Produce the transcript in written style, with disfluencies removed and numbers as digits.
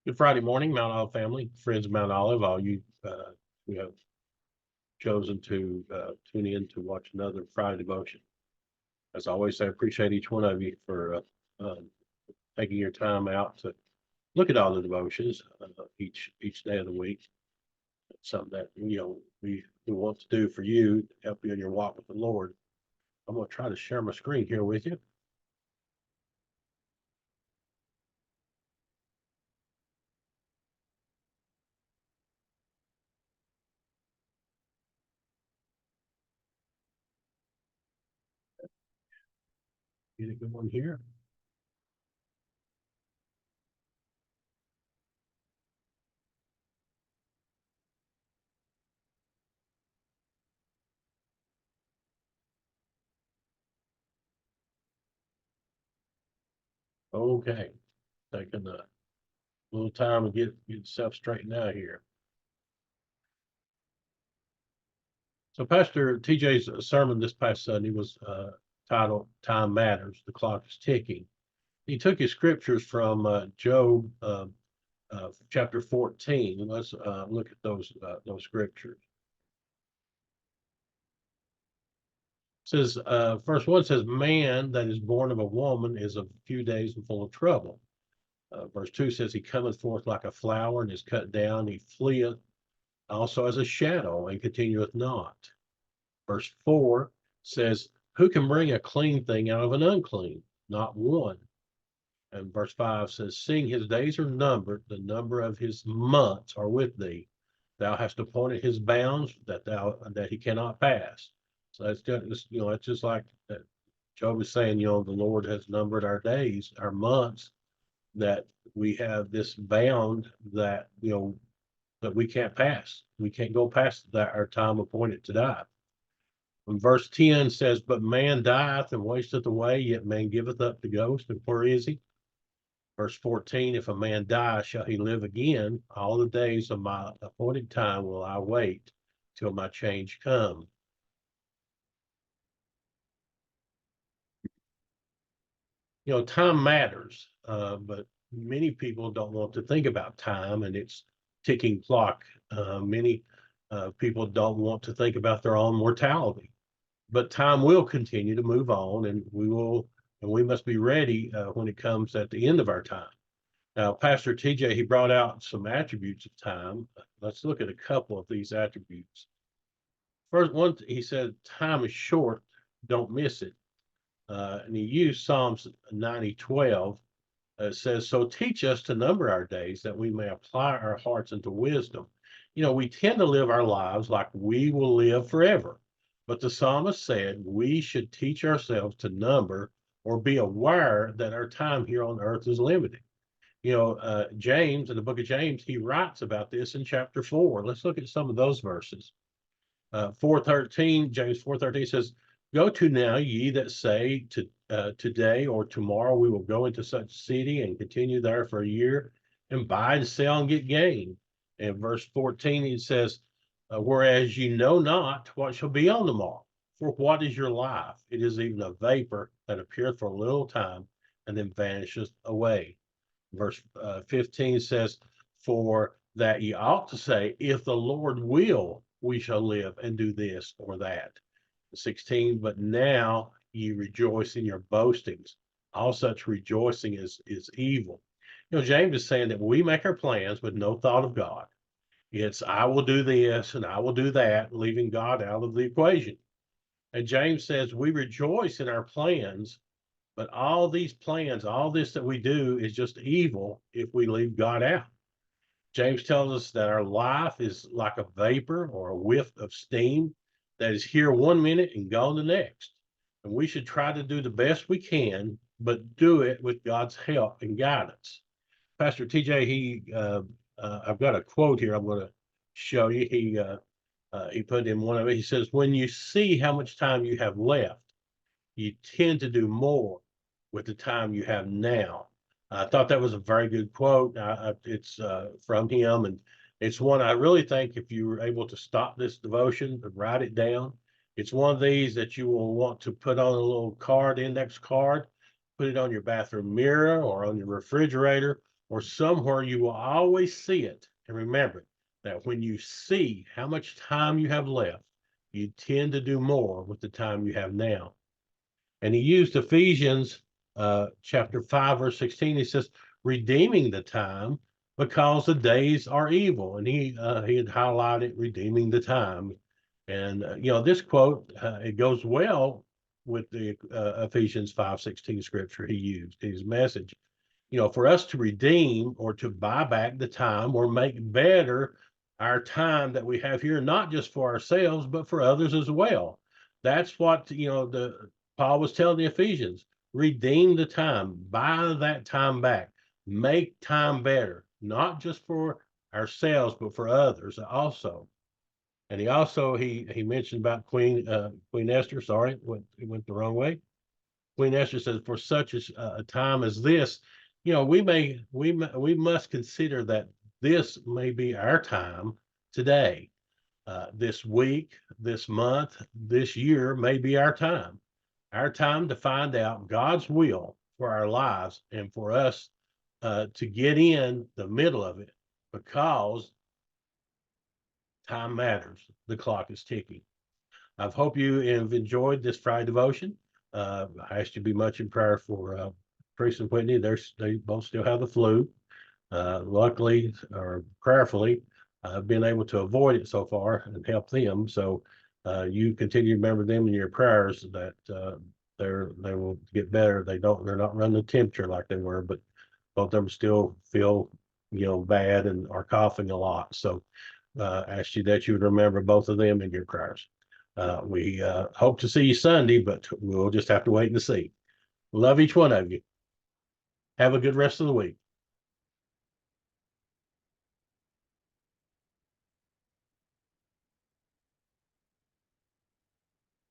Good Friday morning, Mount Olive family, friends of Mount Olive, all you who have chosen to tune in to watch another Friday devotion. As always, I appreciate each one of you for taking your time out to look at all the devotions each day of the week. It's something that we want to do for you to help you in your walk with the Lord. I'm going to try to share my screen here with you. Get a good one here. Okay, taking a little time to get stuff straightened out here. So Pastor TJ's sermon this past Sunday was titled "Time Matters." The clock is ticking. He took his scriptures from Job chapter 14, and let's look at those scriptures. It says, first one says, "Man that is born of a woman is of few days and full of trouble." Verse 2 says, "He cometh forth like a flower and is cut down; he fleeth also as a shadow and continueth not." Verse 4 says, "Who can bring a clean thing out of an unclean? Not one." And verse 5 says, "Seeing his days are numbered, the number of his months are with thee. Thou hast appointed his bounds that he cannot pass." So that's just like that Job is saying, the Lord has numbered our days, our months, that we have this bound that that we can't pass. We can't go past that our time appointed to die. And verse 10 says, "But man dieth and wasteth away, yet man giveth up the ghost, and where is he?" Verse 14, "If a man die, shall he live again? All the days of my appointed time will I wait till my change come." Time matters, but many people don't want to think about time and its ticking clock. Many people don't want to think about their own mortality, but time will continue to move on, and we must be ready when it comes at the end of our time. Now, Pastor TJ, he brought out some attributes of time. Let's look at a couple of these attributes. First one, he said, "Time is short, don't miss it." And he used Psalms 90:12. Says, "So teach us to number our days that we may apply our hearts into wisdom." We tend to live our lives like we will live forever. But the psalmist said we should teach ourselves to number or be aware that our time here on earth is limited. James, in the book of James, he writes about this in chapter 4. Let's look at some of those verses. 4:13, James 4:13 says, "Go to now, ye that say to today or tomorrow we will go into such city and continue there for a year and buy and sell and get gain." And verse 14, it says, "Whereas you know not what shall be on the morrow. For what is your life? It is even a vapor that appeareth for a little time and then vanisheth away." Verse 15 says, "For that ye ought to say, if the Lord will, we shall live and do this or that." 16, "But now ye rejoice in your boastings. All such rejoicing is evil." James is saying that we make our plans with no thought of God. It's, I will do this and I will do that, leaving God out of the equation. And James says we rejoice in our plans, but all these plans, all this that we do is just evil if we leave God out. James tells us that our life is like a vapor or a whiff of steam that is here one minute and gone the next. And we should try to do the best we can, but do it with God's help and guidance. Pastor TJ, I've got a quote here I'm going to show you. He put in one of it. He says, "When you see how much time you have left, you tend to do more with the time you have now." I thought that was a very good quote. It's from him, and it's one I really think if you were able to stop this devotion and write it down, it's one of these that you will want to put on a little card, index card, put it on your bathroom mirror or on your refrigerator or somewhere you will always see it. And remember that when you see how much time you have left, you tend to do more with the time you have now. And he used Ephesians chapter 5, verse 16. He says, redeeming the time because the days are evil. And he had highlighted redeeming the time. And this quote, it goes well with the Ephesians 5:16 scripture he used, his message. For us to redeem or to buy back the time or make better our time that we have here, not just for ourselves, but for others as well. That's what, the Paul was telling the Ephesians, redeem the time, buy that time back, make time better, not just for ourselves, but for others also. And he mentioned about Queen Esther. Sorry, it went the wrong way. Queen Esther says, for such a time as this, we must consider that this may be our time today. This week, this month, this year may be our time to find out God's will for our lives and for us to get in the middle of it, because time matters. The clock is ticking. I hope you have enjoyed this Friday devotion. I asked you to be much in prayer for Trace and Whitney. They both still have the flu. Luckily or prayerfully, I've been able to avoid it so far and help them. So you continue to remember them in your prayers that they will get better. They're not running the temperature like they were, but both of them still feel bad and are coughing a lot. So ask you that you would remember both of them in your prayers. We hope to see you Sunday, but we'll just have to wait and see. Love each one of you. Have a good rest of the week.